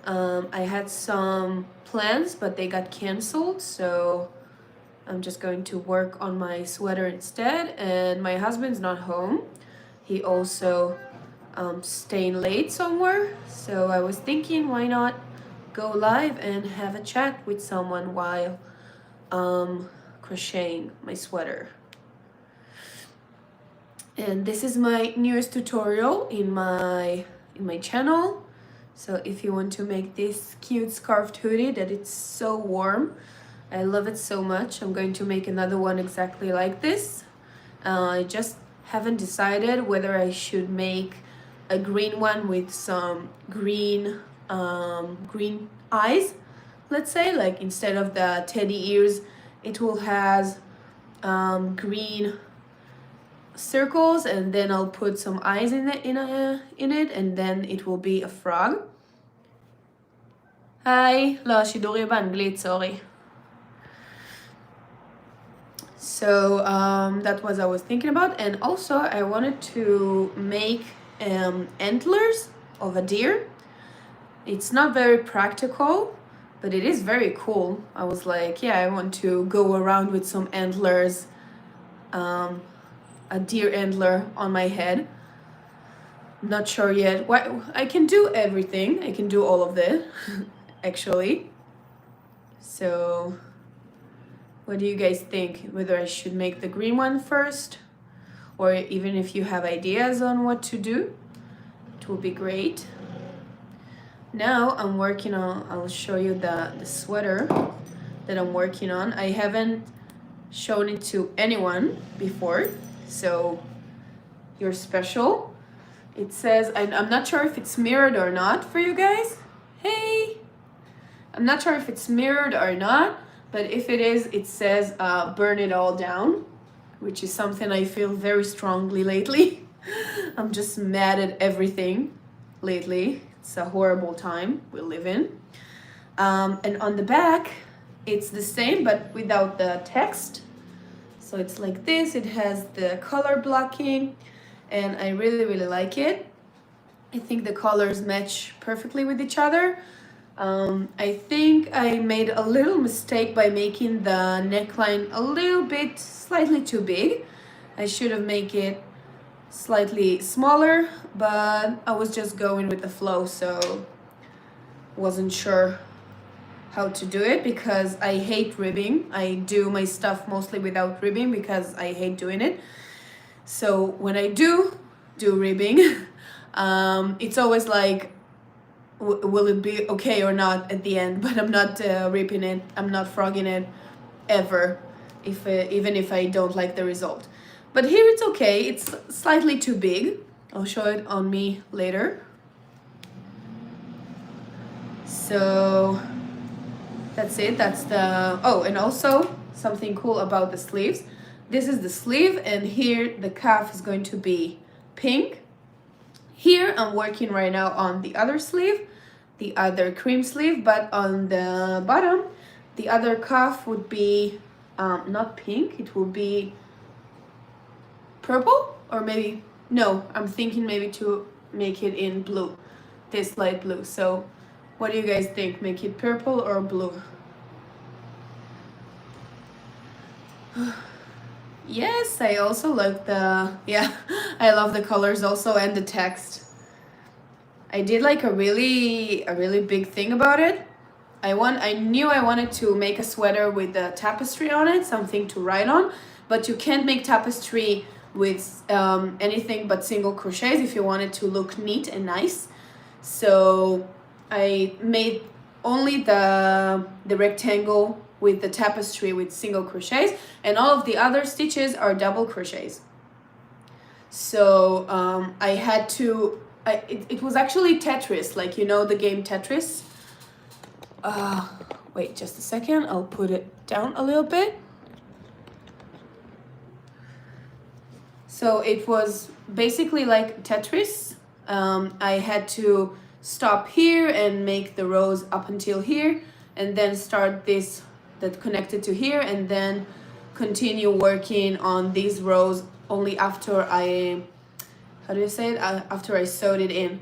I had some plans, but they got canceled, so I'm just going to work on my sweater instead. And my husband's not home. He also staying late somewhere, so I was thinking, why not go live and have a chat with someone while crocheting my sweater. And this is my newest tutorial in my channel. So if you want to make this cute scarf hoodie that it's so warm, I love it so much, I'm going to make another one exactly like this. I just haven't decided whether I should make a green one with some green eyes, let's say, like instead of the teddy ears, it will has green circles, and then I'll put some eyes in it, and then it will be a frog. היי, לא, השידור יהיה באנגלית, sorry. So that was I was thinking about, and also I wanted to make antlers of a deer. It's not very practical, but it is very cool. I was like, yeah, I want to go around with some antlers, a deer antler on my head. Not sure yet. Why I can do everything. I can do all of it, actually. So, what do you guys think? Whether I should make the green one first, or even if you have ideas on what to do, it will be great. Now I'm working on, I'll show you the sweater that I'm working on. I haven't shown it to anyone before, so you're special. It says, I'm not sure if it's mirrored or not for you guys. Hey! I'm not sure if it's mirrored or not, but if it is, it says burn it all down, which is something I feel very strongly lately. I'm just mad at everything lately. It's a horrible time we live in. And on the back, it's the same, but without the text. So it's like this. It has the color blocking, and I really, really like it. I think the colors match perfectly with each other. I think I made a little mistake by making the neckline a little bit slightly too big. I should have made it slightly smaller, but I was just going with the flow, so wasn't sure how to do it because I hate ribbing. I do my stuff mostly without ribbing because I hate doing it. So when I do ribbing, it's always like, will it be okay or not at the end? But I'm not ripping it, I'm not frogging it ever, even if I don't like the result. But here it's okay, it's slightly too big. I'll show it on me later. So that's it, that's the, oh, and also something cool about the sleeves. This is the sleeve, and here the cuff is going to be pink. Here I'm working right now on the other sleeve, the other cream sleeve, but on the bottom, the other cuff would be not pink, it will be purple, or maybe, no, I'm thinking maybe to make it in blue, this light blue. So what do you guys think? Make it purple or blue? Yes, I also like the, yeah, I love the colors also, and the text. I did like a really big thing about it. I knew I wanted to make a sweater with a tapestry on it, something to write on, but you can't make tapestry with anything but single crochets if you want it to look neat and nice. So I made only the rectangle with the tapestry with single crochets, and all of the other stitches are double crochets. So I had to, it was actually Tetris, like, you know the game Tetris? Wait just a second, I'll put it down a little bit. So it was basically like Tetris. I had to stop here and make the rows up until here, and then start this that connected to here, and then continue working on these rows only after I, how do you say it? After I sewed it in.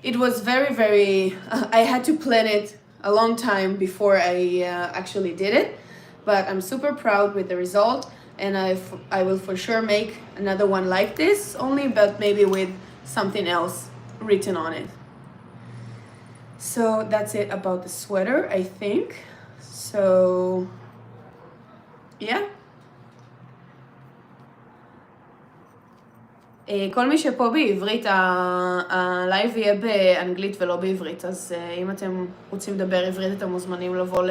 it was very, I had to plan it a long time before I actually did it, but I'm super proud with the result, and I will for sure make another one like this, only but maybe with something else written on it. So that's it about the sweater, I think. So yeah. כל מי שפה בעברית, הלייב יהיה באנגלית ולא בעברית, אז אם אתם רוצים לדבר עברית, אתם מוזמנים לבוא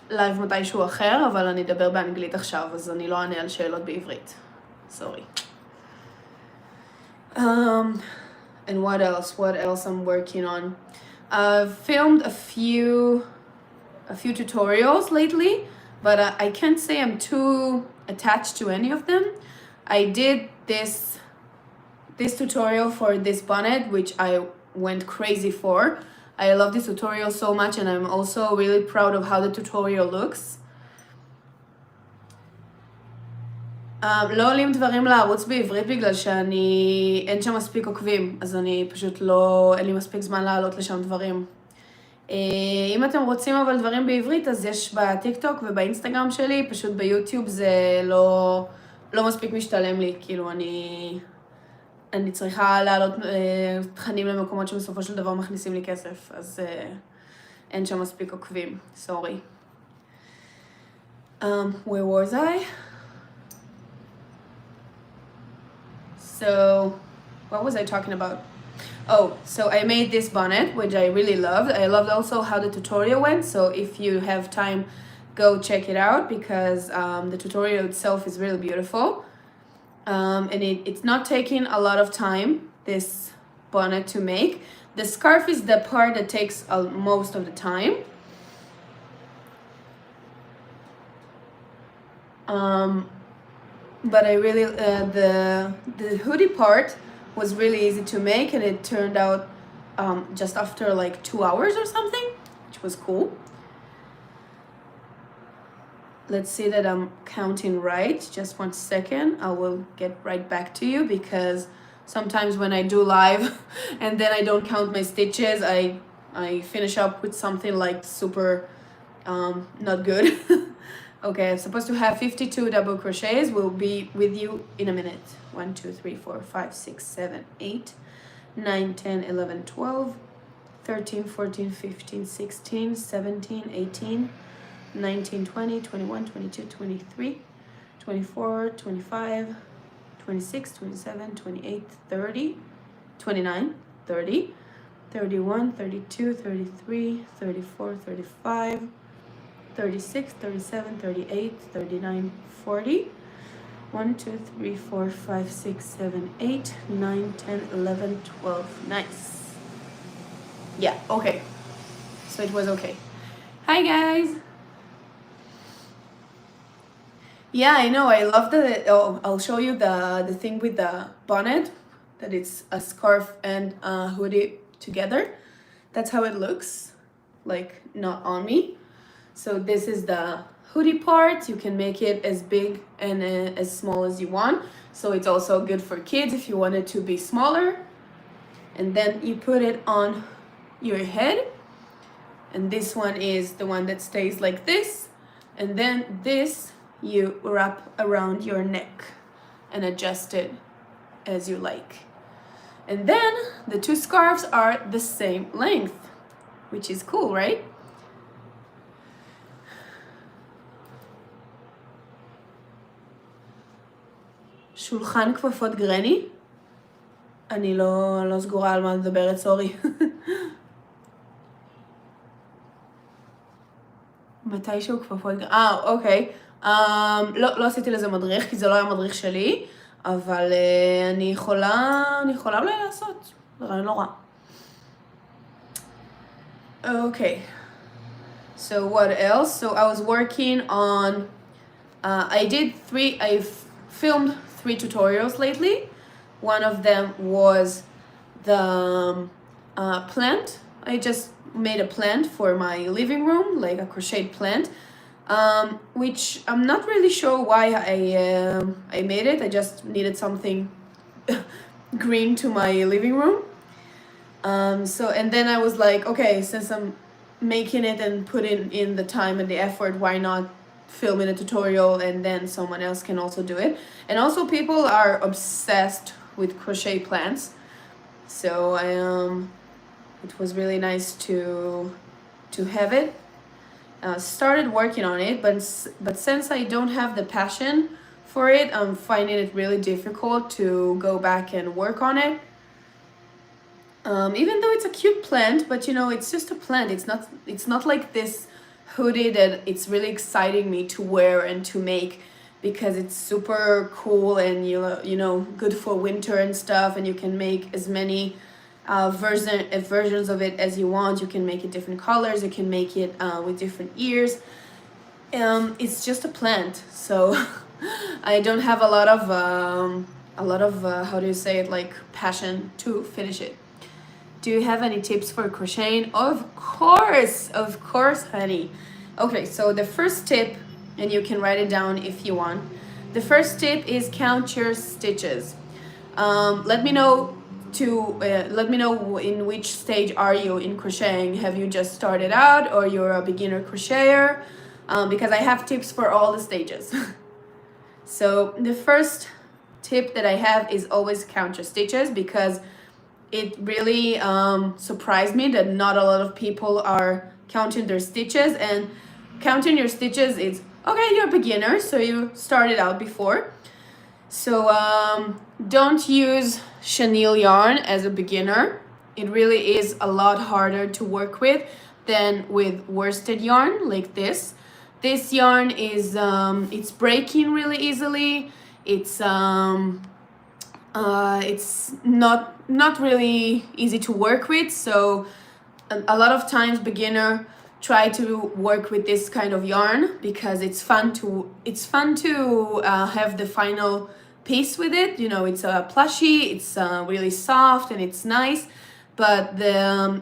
ללייב מתישהו אחר, אבל אני אדבר באנגלית עכשיו, אז אני לא אענה על שאלות בעברית. Sorry. And what else? What else I'm working on? I've filmed a few tutorials lately, but I can't say I'm too attached to any of them. I did this tutorial for this bonnet, which I went crazy for. I love this tutorial so much, and I'm also really proud of how the tutorial looks. לא עולים דברים לערוץ בעברית בגלל אין שם מספיק עוקבים, אז אני פשוט אין לי מספיק זמן לעלות לשם דברים. אם אתם רוצים אבל דברים בעברית, אז יש בטיקטוק ובאינסטגרם שלי, פשוט ביוטיוב זה לא מספיק משתלם לי, כאילו אני צריכה לעלות תכנים למקומות שבסופו של דבר מכניסים לי כסף, אז אין שם מספיק עוקבים, sorry. Where was I? So, what was I talking about? Oh, so I made this bonnet, which I really loved. I loved also how the tutorial went, so if you have time, go check it out, because the tutorial itself is really beautiful. And it's not taking a lot of time, this bonnet, to make. The scarf is the part that takes most of the time. But I really, the hoodie part was really easy to make, and it turned out just after like 2 hours or something, which was cool. Let's see that I'm counting right. Just 1 second. I will get right back to you, because sometimes when I do live and then I don't count my stitches, I finish up with something like super not good. Okay, I'm supposed to have 52 double crochets. We'll be with you in a minute. 1, 2, 3, 4, 5, 6, 7, 8, 9, 10, 11, 12, 13, 14, 15, 16, 17, 18, 19, 20, 21, 22, 23, 24, 25, 26, 27, 28, 30, 29, 30, 31, 32, 33, 34, 35, 36, 37, 38, 39, 40. 1, 2, 3, 4, 5, 6, 7, 8, 9, 10, 11, 12. Nice. Yeah, okay. So it was okay. Hi, guys. Yeah, I know. I love I'll show you the thing with the bonnet, that it's a scarf and a hoodie together. That's how it looks, like not on me. So this is the hoodie part. You can make it as big and as small as you want. So it's also good for kids if you want it to be smaller. And then you put it on your head. And this one is the one that stays like this. And then this you wrap around your neck and adjust it as you like. And then the two scarves are the same length, which is cool, right? שולחן כפפות גרני? אני לא סגורה על מה לדברת, סורי. מתישהו כפפות גרני? אוקיי. לא עשיתי לזה מדריך, כי זה לא היה מדריך שלי, אבל אני יכולה אולי לעשות. זה רעיון לא רע. Okay. So what else? So I was working on, I filmed 3 tutorials lately. One of them was the plant. I just made a plant for my living room, like a crocheted plant, which I'm not really sure why I made it. I just needed something green to my living room. So, and then I was like, okay, since I'm making it and putting in the time and the effort, why not film in a tutorial and then someone else can also do it. And also people are obsessed with crochet plants. So it was really nice to have it. Started working on it, but since I don't have the passion for it, I'm finding it really difficult to go back and work on it. Even though it's a cute plant, but you know, it's just a plant. It's not like this hoodie that it's really exciting me to wear and to make, because it's super cool and you know good for winter and stuff, and you can make as many versions of it as you want. You can make it different colors, you can make it with different ears. It's just a plant, so I don't have a lot of how do you say it, like passion to finish it. Do you have any tips for crocheting? Of course, honey. Okay, so the first tip, and you can write it down if you want. The first tip is count your stitches. Let me know in which stage are you in crocheting. Have you just started out, or you're a beginner crocheter? Because I have tips for all the stages. So the first tip that I have is always count your stitches, because it really surprised me that not a lot of people are counting their stitches. And counting your stitches is, okay, you're a beginner, so you started out before. So don't use chenille yarn as a beginner. It really is a lot harder to work with than with worsted yarn like this. This yarn is it's breaking really easily. It's not really easy to work with, so a lot of times beginner try to work with this kind of yarn because it's fun to have the final piece with it. You know, it's a plushy, it's really soft and it's nice, but a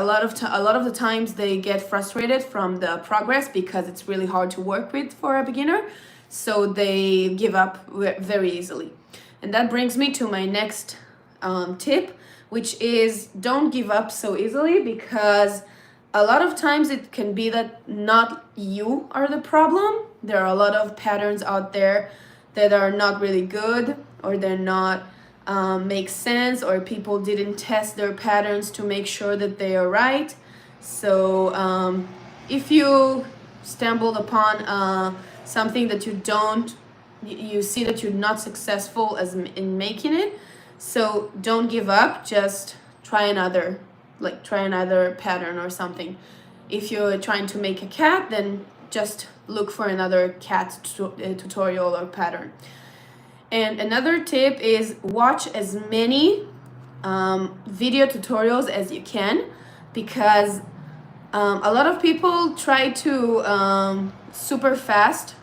lot of the times they get frustrated from the progress because it's really hard to work with for a beginner, so they give up very easily. And that brings me to my next tip, which is don't give up so easily, because a lot of times it can be that not you are the problem. There are a lot of patterns out there that are not really good, or they're not make sense, or people didn't test their patterns to make sure that they are right. So if you stumbled upon something that you see that you're not successful in making it, so don't give up. Just try another pattern or something. If you're trying to make a cat, then just look for another cat tutorial or pattern. And another tip is watch as many video tutorials as you can, because a lot of people try to super fast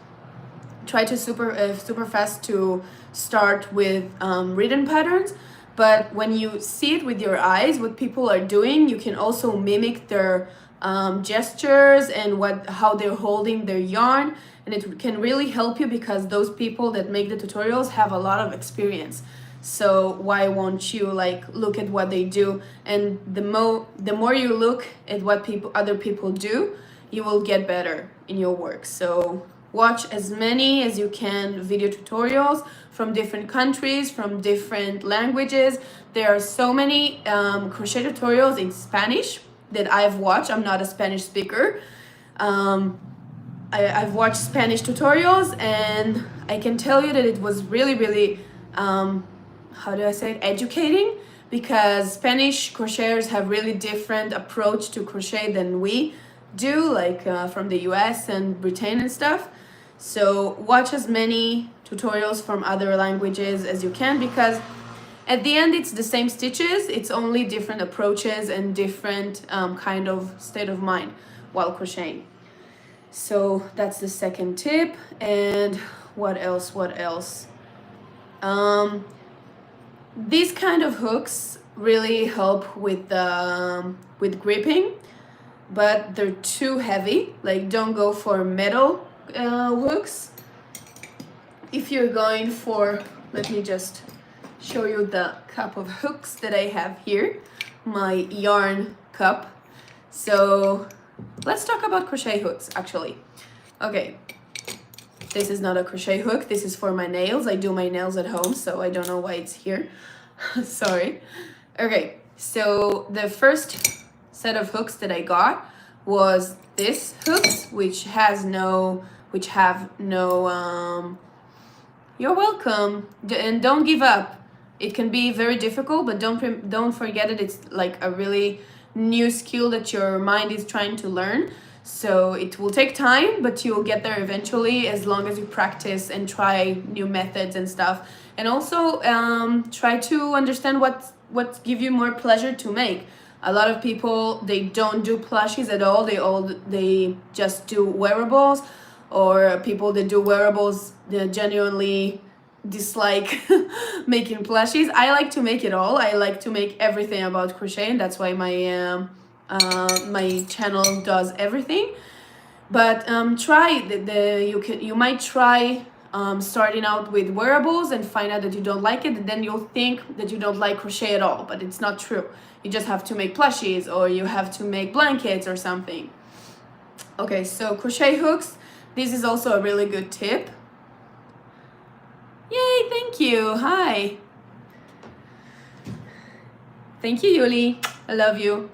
to start with written patterns, but when you see it with your eyes what people are doing, you can also mimic their gestures and how they're holding their yarn, and it can really help you, because those people that make the tutorials have a lot of experience. So why won't you look at what they do? And the more you look at what other people do, you will get better in your work. So watch as many as you can video tutorials from different countries, from different languages. There are so many crochet tutorials in Spanish that I've watched. I'm not a Spanish speaker. I've watched Spanish tutorials, and I can tell you that it was really, really, how do I say it, educating, because Spanish crocheters have really different approach to crochet than we do, from the US and Britain and stuff. So watch as many tutorials from other languages as you can, because at the end it's the same stitches, it's only different approaches and different kind of state of mind while crocheting. So that's the second tip. And what else? These kind of hooks really help with gripping, but they're too heavy. Don't go for metal hooks. If you're going for, let me just show you the cup of hooks that I have here. my yarn cup. So let's talk about crochet hooks actually. Okay, this is not a crochet hook, this is for my nails. I do my nails at home, so I don't know why it's here. Sorry. Okay, so the first set of hooks that I got was this hooks, which have no you're welcome. And don't give up. It can be very difficult, but don't forget it. It's like a really new skill that your mind is trying to learn. So it will take time, but you'll get there eventually as long as you practice and try new methods and stuff. And also try to understand what give you more pleasure to make. A lot of people, they don't do plushies at all. They just do wearables, or people that do wearables, they genuinely dislike making plushies. I like to make it all. I like to make everything about crochet, and that's why my my channel does everything. But try you might try starting out with wearables and find out that you don't like it, and then you'll think that you don't like crochet at all, but it's not true. You just have to make plushies, or you have to make blankets or something. Okay, so crochet hooks, this is also a really good tip. Yay, thank you. Hi. Thank you, Yuli. I love you.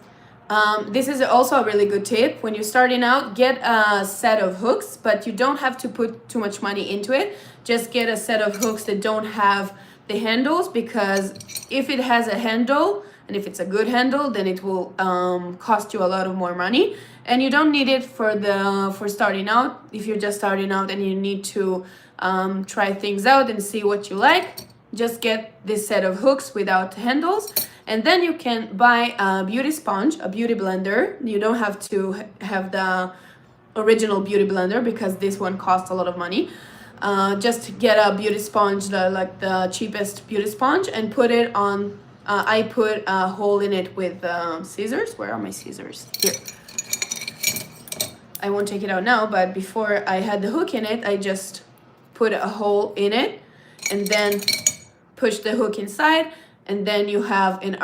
This is also a really good tip. When you're starting out, get a set of hooks, but you don't have to put too much money into it. Just get a set of hooks that don't have the handles, because if it has a handle, and if it's a good handle, then it will cost you a lot of more money. And you don't need it for starting out. If you're just starting out and you need to try things out and see what you like, just get this set of hooks without handles. And then you can buy a beauty sponge, a beauty blender. You don't have to have the original beauty blender, because this one costs a lot of money. Just get a beauty sponge, like the cheapest beauty sponge, and put it on. I put a hole in it with scissors. Where are my scissors? Here. I won't take it out now, but before I had the hook in it, I just put a hole in it and then push the hook inside, and then you have an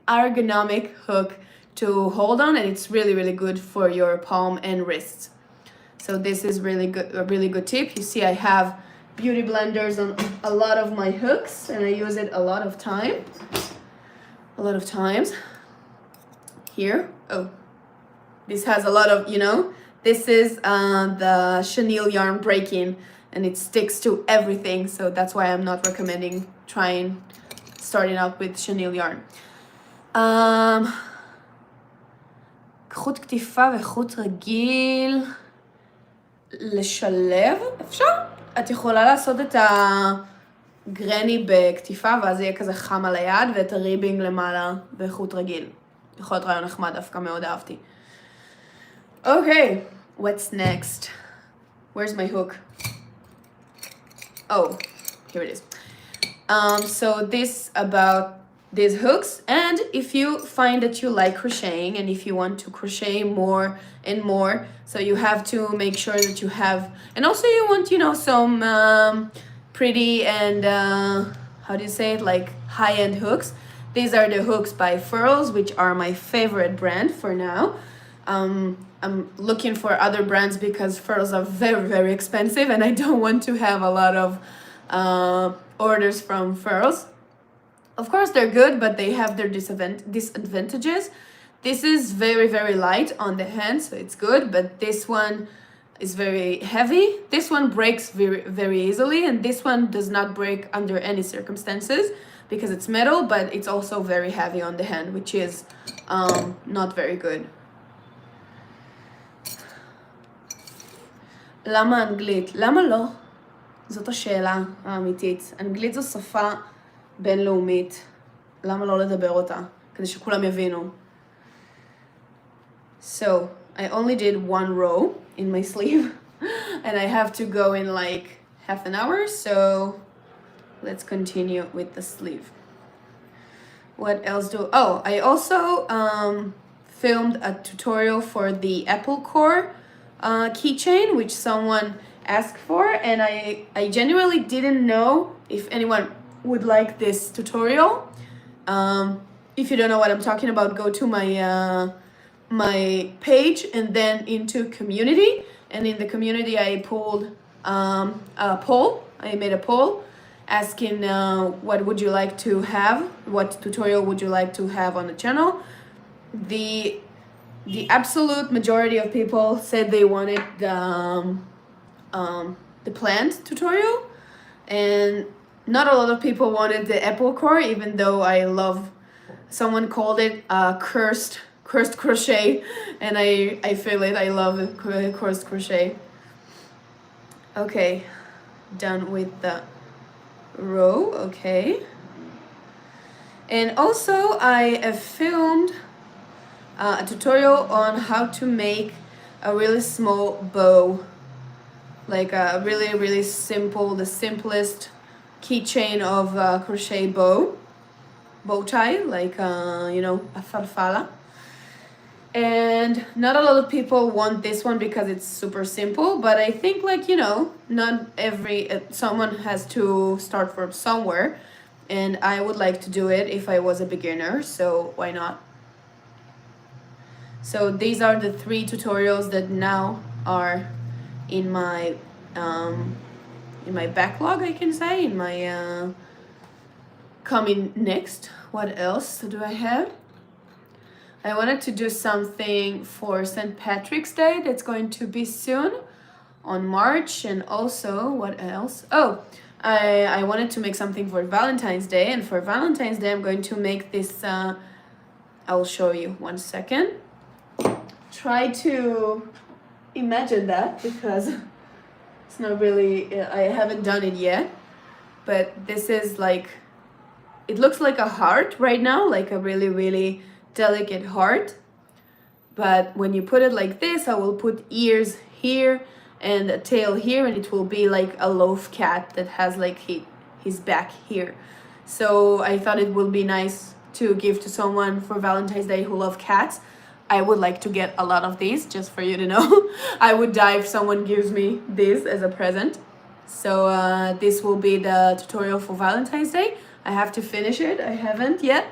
ergonomic hook to hold on, and it's really, really good for your palm and wrists. So this is really good, a really good tip. You see, I have beauty blenders on a lot of my hooks, and I use it a lot of times. Here, oh, this has a lot of, this is the chenille yarn breaking, and it sticks to everything, so that's why I'm not recommending starting out with chenille yarn. חוט קטיפה וחוט רגיל לשלב, אפשר? את יכולה לעשות את הגרני בקטיפה, ואז יהיה כזה חם על היד, ואת הריבינג למעלה בחוט רגיל. יכול להיות רעיון נחמד, דווקא מאוד אהבתי. Okay, what's next? Where's my hook? Oh, here it is. So this about these hooks, and if you find that you like crocheting and if you want to crochet more and more, so you have to make sure that you have, and also you want, some pretty and how do you say it, like high-end hooks. These are the hooks by Furls, which are my favorite brand for now. I'm looking for other brands because Furls are very, very expensive, and I don't want to have a lot of orders from Furls. Of course, they're good, but they have their disadvantages. This is very, very light on the hand, so it's good, but this one is very heavy. This one breaks very, very easily, and this one does not break under any circumstances because it's metal, but it's also very heavy on the hand, which is not very good. למה אנגלית? למה לא? זאת השאלה האמיתית. אנגלית זו שפה בינלאומית. למה לא לדבר אותה? כדי שכולם יבינו. So, I only did one row in my sleeve, and I have to go in like half an hour, so let's continue with the sleeve. What else oh, I also filmed a tutorial for the apple core keychain, which someone asked for, and I genuinely didn't know if anyone would like this tutorial. if you don't know what I'm talking about, go to my my page and then into community, and in the community I pulled a poll. I made a poll asking what would you like to have, what tutorial would you like to have on the channel. The absolute majority of people said they wanted the plant tutorial, and not a lot of people wanted the apple core, even though I love, someone called it cursed crochet, and I feel it. I love it, cursed crochet. Okay, done with the row. Okay, and also I have filmed a tutorial on how to make a really small bow, like a really simple, the simplest keychain of crochet bow tie, like you know, a farfalla. And not a lot of people want this one because it's super simple, but I think, like, you know, not every someone has to start from somewhere, and I would like to do it if I was a beginner, so why not? So these are the 3 tutorials that now are in my backlog, I can say, in my coming next. What else do I have? I wanted to do something for St. Patrick's Day that's going to be soon on March, and also what else? Oh, I wanted to make something for Valentine's Day, and for Valentine's Day I'm going to make this I will show you, 1 second. Try to imagine that, because it's not really, I haven't done it yet, but this is like, it looks like a heart right now, like a really delicate heart, but when you put it like this, I will put ears here and a tail here, and it will be like a loaf cat that has like his back here. So I thought it would be nice to give to someone for Valentine's Day who love cats. I would like to get a lot of these, just for you to know. I would die if someone gives me this as a present. So this will be the tutorial for Valentine's Day. I have to finish it, I haven't yet.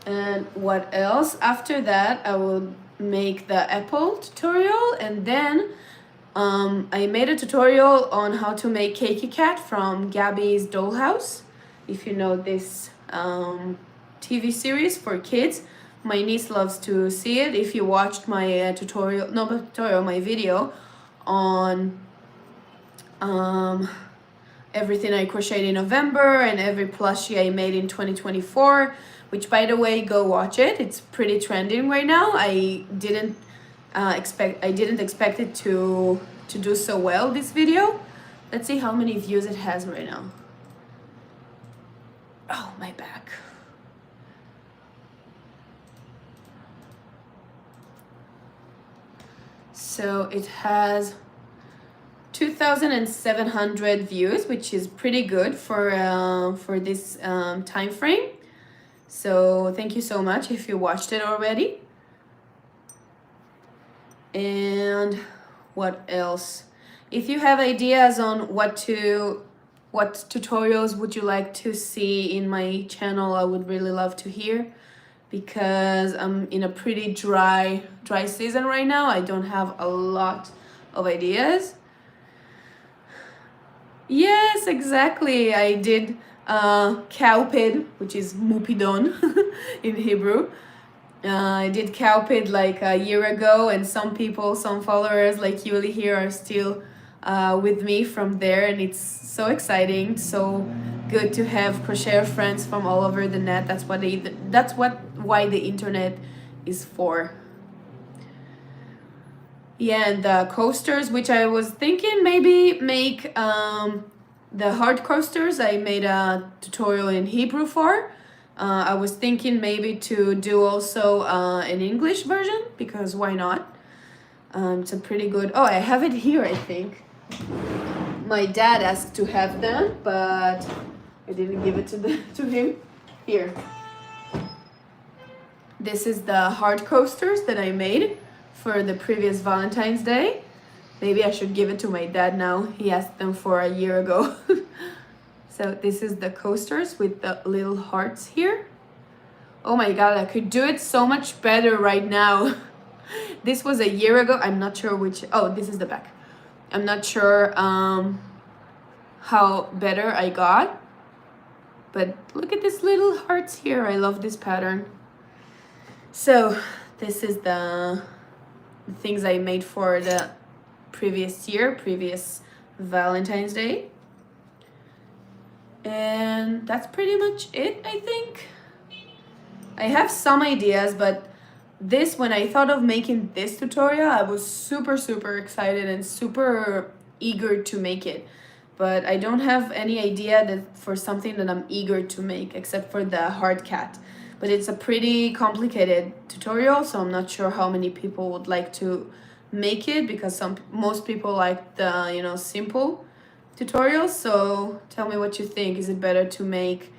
And what else? After that I will make the apple tutorial, and then I made a tutorial on how to make Cakey Cat from Gabby's Dollhouse. If you know this TV series for kids, my niece loves to see it. If you watched my my video on everything I crocheted in November and every plushie I made in 2024, which, by the way, go watch it. It's pretty trending right now. I didn't expect it to do so well, this video. Let's see how many views it has right now. Oh, my back. So it has 2,700 views, which is pretty good for this time frame. So thank you so much if you watched it already. And what else? If you have ideas on what tutorials would you like to see in my channel, I would really love to hear, because I'm in a pretty dry season right now. I don't have a lot of ideas. Yes, exactly. I did cowpid, which is mupidon in Hebrew. I did cowpid like a year ago, and some followers like Yuli here are still with me from there, and it's so exciting, so good to have crocheter friends from all over the net. That's why the internet is for. Yeah, and the coasters, which I was thinking maybe make the hard coasters, I made a tutorial in Hebrew for. I was thinking maybe to do also an English version, because why not? It's a pretty good... Oh, I have it here, I think. My dad asked to have them, but I didn't give it to him. Here. This is the hard coasters that I made for the previous Valentine's Day. Maybe I should give it to my dad now. He asked them for a year ago. So this is the coasters with the little hearts here. Oh my god, I could do it so much better right now. This was a year ago. I'm not sure which. Oh, this is the back. I'm not sure how better I got. But look at these little hearts here. I love this pattern. So this is the things I made for the previous Valentine's Day. And that's pretty much it, I think. I have some ideas, but this, when I thought of making this tutorial, I was super excited and super eager to make it. But I don't have any idea that for something that I'm eager to make, except for the hard cat. But it's a pretty complicated tutorial, so I'm not sure how many people would like to make it, because most people like the, you know, simple tutorials. So tell me what you think. Is it better to make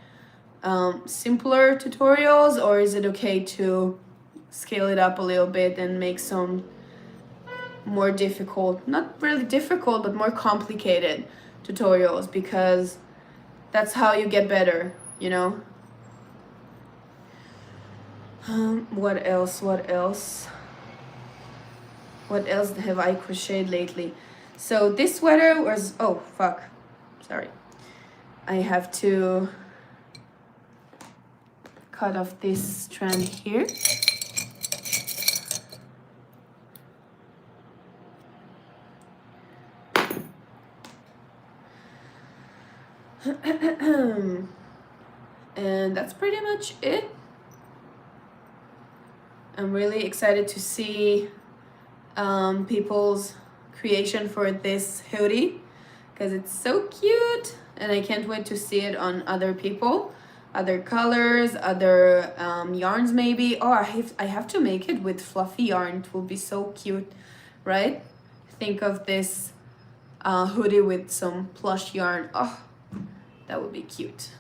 simpler tutorials, or is it okay to scale it up a little bit and make some more difficult, not really difficult, but more complicated tutorials, because that's how you get better, you know? What else have I crocheted lately? So this sweater was, oh fuck, sorry, I have to cut off this strand here. And that's pretty much it. I'm really excited to see people's creation for this hoodie, because it's so cute, and I can't wait to see it on other people, other colors, other yarns maybe. Oh, I have to make it with fluffy yarn. It will be so cute, right? Think of this hoodie with some plush yarn. Oh, that would be cute.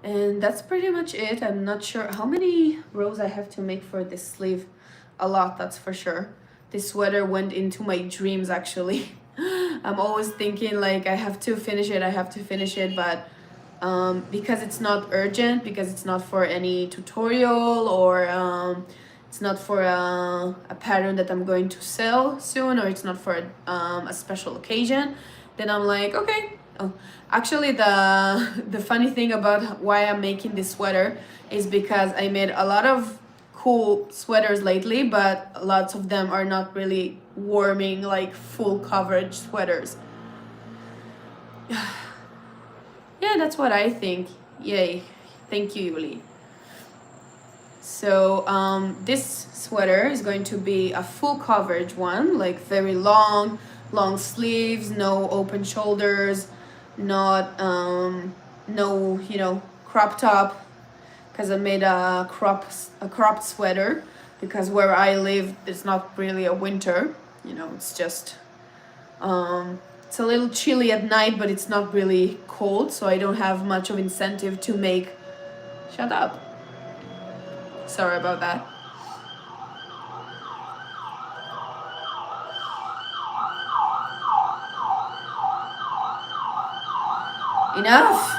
And that's pretty much it. I'm not sure how many rows I have to make for this sleeve. A lot, that's for sure. This sweater went into my dreams, actually. I'm always thinking like I have to finish it, but because it's not urgent, because it's not for any tutorial, or it's not for a pattern that I'm going to sell soon, or it's not for a special occasion, then I'm like, okay. Oh, actually, the funny thing about why I'm making this sweater is because I made a lot of cool sweaters lately, but lots of them are not really warming, like full coverage sweaters. Yeah, that's what I think. Yay. Thank you, Yuli. So this sweater is going to be a full coverage one, like very long sleeves, no open shoulders, not no, you know, crop top, because I made a cropped sweater, because where I live it's not really a winter, you know, it's just it's a little chilly at night, but it's not really cold, so I don't have much of incentive to make. Shut up. Sorry about that. Enough.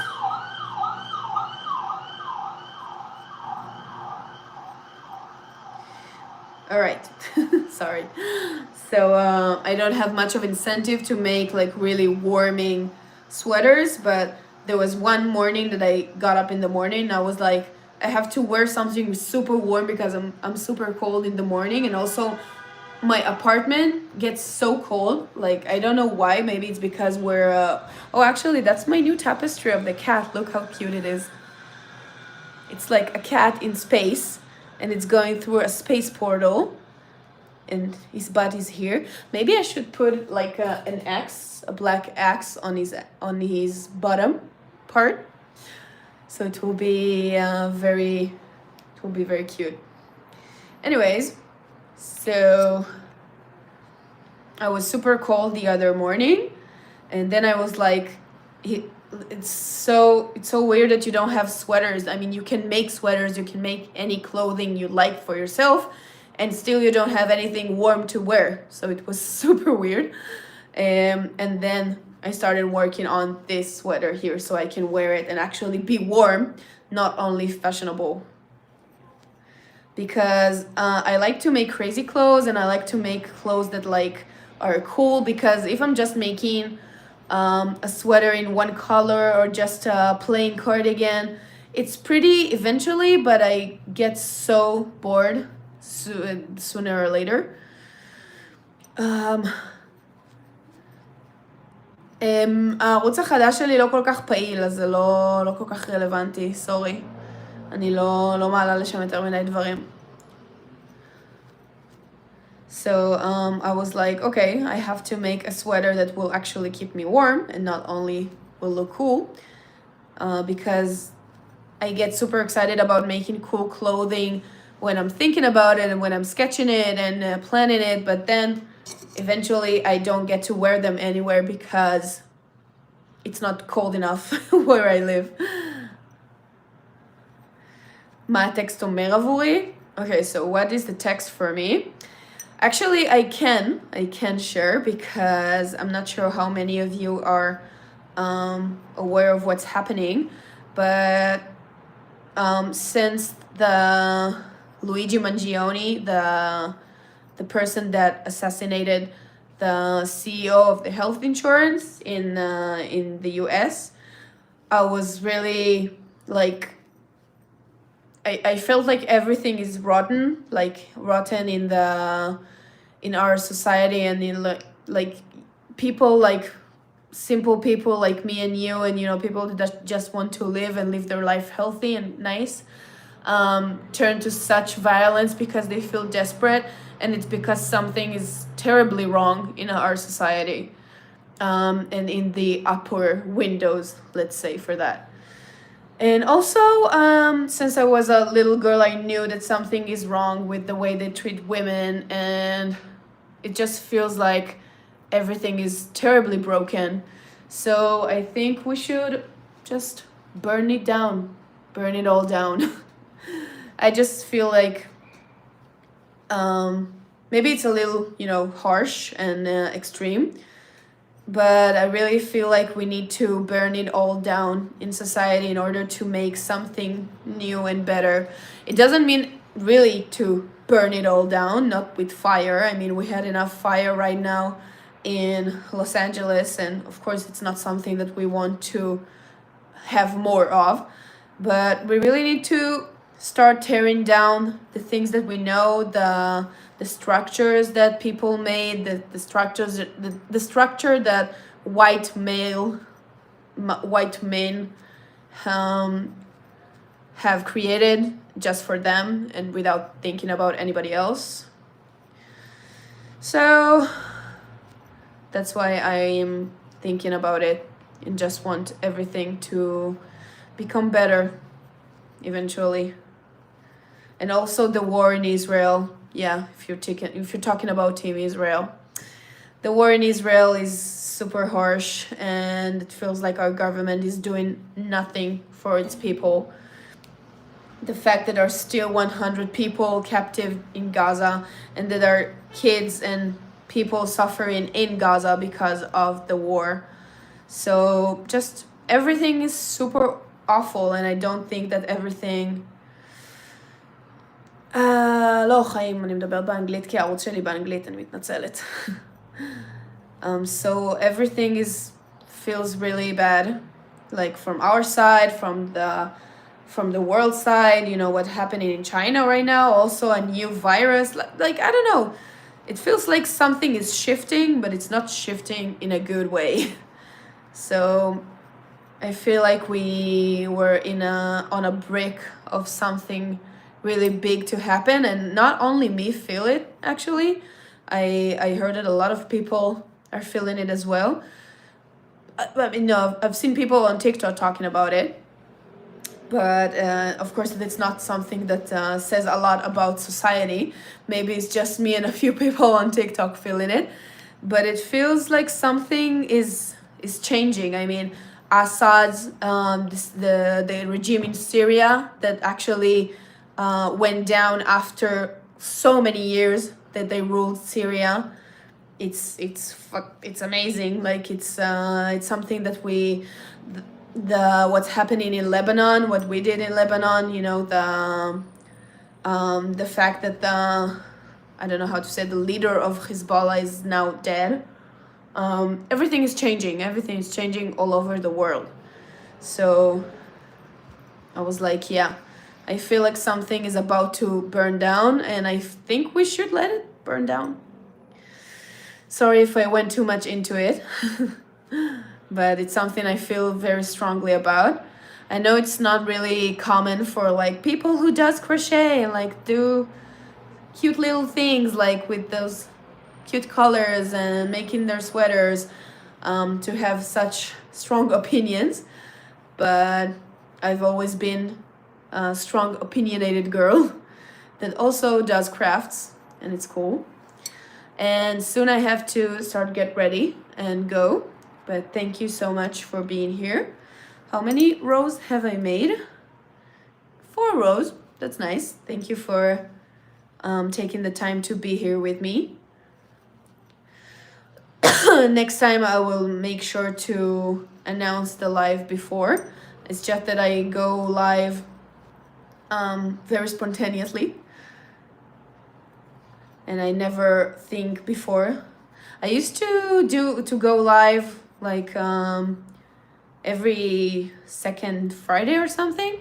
All right. Sorry. So I don't have much of incentive to make like really warming sweaters, but there was one morning that I got up in the morning and I was like, I have to wear something super warm because I'm super cold in the morning, and also my apartment gets so cold. Like, I don't know why. Maybe it's because we're oh, actually that's my new tapestry of the cat. Look how cute it is. It's like a cat in space, and it's going through a space portal, and his butt is here. Maybe I should put like an X, a black X on his bottom part, so it will be very cute. Anyways, so I was super cold the other morning, and then I was like, it's so weird that you don't have sweaters. I mean, you can make sweaters, you can make any clothing you like for yourself, and still you don't have anything warm to wear. So it was super weird. And then I started working on this sweater here so I can wear it and actually be warm, not only fashionable. Because I like to make crazy clothes, and I like to make clothes that like are cool, because if I'm just making a sweater in one color or just a plain cardigan, it's pretty eventually, but I get so bored sooner or later. הערוץ החדש שלי לא כל כך פעיל, אז זה לא כל כך רלוונטי, סורי. אני לא מעלה לשם יותר מדי דברים. So I was like, okay, I have to make a sweater that will actually keep me warm and not only will look cool, because I get super excited about making cool clothing when I'm thinking about it and when I'm sketching it and planning it, but then eventually I don't get to wear them anywhere because it's not cold enough where I live. מה הטקסט אומר עבורי? Okay, so what is the text for me? Actually, I can share, because I'm not sure how many of you are aware of what's happening, but since the Luigi Mangione, the person that assassinated the CEO of the health insurance in the US, I was really like, I felt like everything is rotten in our society, and in like people, like simple people like me and you, and people that just want to live and live their life healthy and nice, turn to such violence because they feel desperate, and it's because something is terribly wrong in our society, and in the upper windows, let's say, for that. And also, since I was a little girl, I knew that something is wrong with the way they treat women, and it just feels like everything is terribly broken. So I think we should just burn it all down. I just feel like maybe it's a little, harsh and extreme, but I really feel like we need to burn it all down in society in order to make something new and better. It doesn't mean really to burn it all down, not with fire. I mean, we had enough fire right now in Los Angeles, and of course it's not something that we want to have more of, but we really need to start tearing down the things that we know, the structures that people made, the structure that white men have created just for them and without thinking about anybody else. So that's why I am thinking about it and just want everything to become better eventually. And also the war in Israel. Yeah, if you're talking about Team Israel, the war in Israel is super harsh, and it feels like our government is doing nothing for its people. The fact that there are still 100 people captive in Gaza, and that there are kids and people suffering in Gaza because of the war. So just everything is super awful, and I don't think that everything... לא, חיים, אני מדברת באנגלית כי הערוץ שלי באנגלית, אני מתנצלת. So everything feels really bad, like from our side, from the world side, what's happening in China right now, also a new virus, like I don't know, it feels like something is shifting, but it's not shifting in a good way. So I feel like we were on a brink of something really big to happen, and not only me feel it, actually. I heard that a lot of people are feeling it as well. I've seen people on TikTok talking about it, but of course it's not something that says a lot about society. Maybe it's just me and a few people on TikTok feeling it, but it feels like something is changing. I mean, Assad's the regime in Syria that actually went down after so many years that they ruled Syria. It's amazing. Like it's something that the what's happening in Lebanon, what we did in Lebanon, you know, the fact that I don't know how to say, the leader of Hezbollah is now dead. Everything is changing. Everything is changing all over the world. So I was like, yeah, I feel like something is about to burn down, and I think we should let it burn down. Sorry if I went too much into it, but it's something I feel very strongly about. I know it's not really common for like people who does crochet and like do cute little things like with those cute colors and making their sweaters, to have such strong opinions, but I've always been a strong opinionated girl that also does crafts, and it's cool. And soon I have to start get ready and go, but thank you so much for being here. How many rows have I made? 4 rows. That's nice. Thank you for taking the time to be here with me. Next time I will make sure to announce the live before. It's just that I go live very spontaneously, and I never think before. I used to go live like every second Friday or something,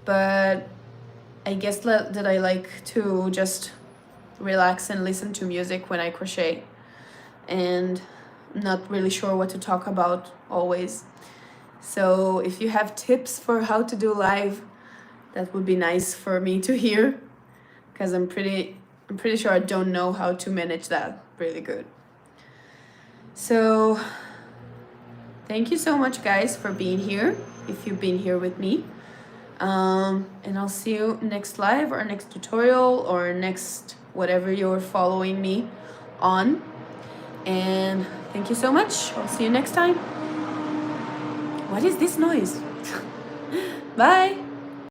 but I guess that I like to just relax and listen to music when I crochet, and I'm not really sure what to talk about always. So if you have tips for how to do live, that would be nice for me to hear, because I'm pretty sure I don't know how to manage that really good. So thank you so much, guys, for being here, if you've been here with me. And I'll see you next live or next tutorial or next whatever you're following me on. And thank you so much. I'll see you next time. What is this noise? Bye.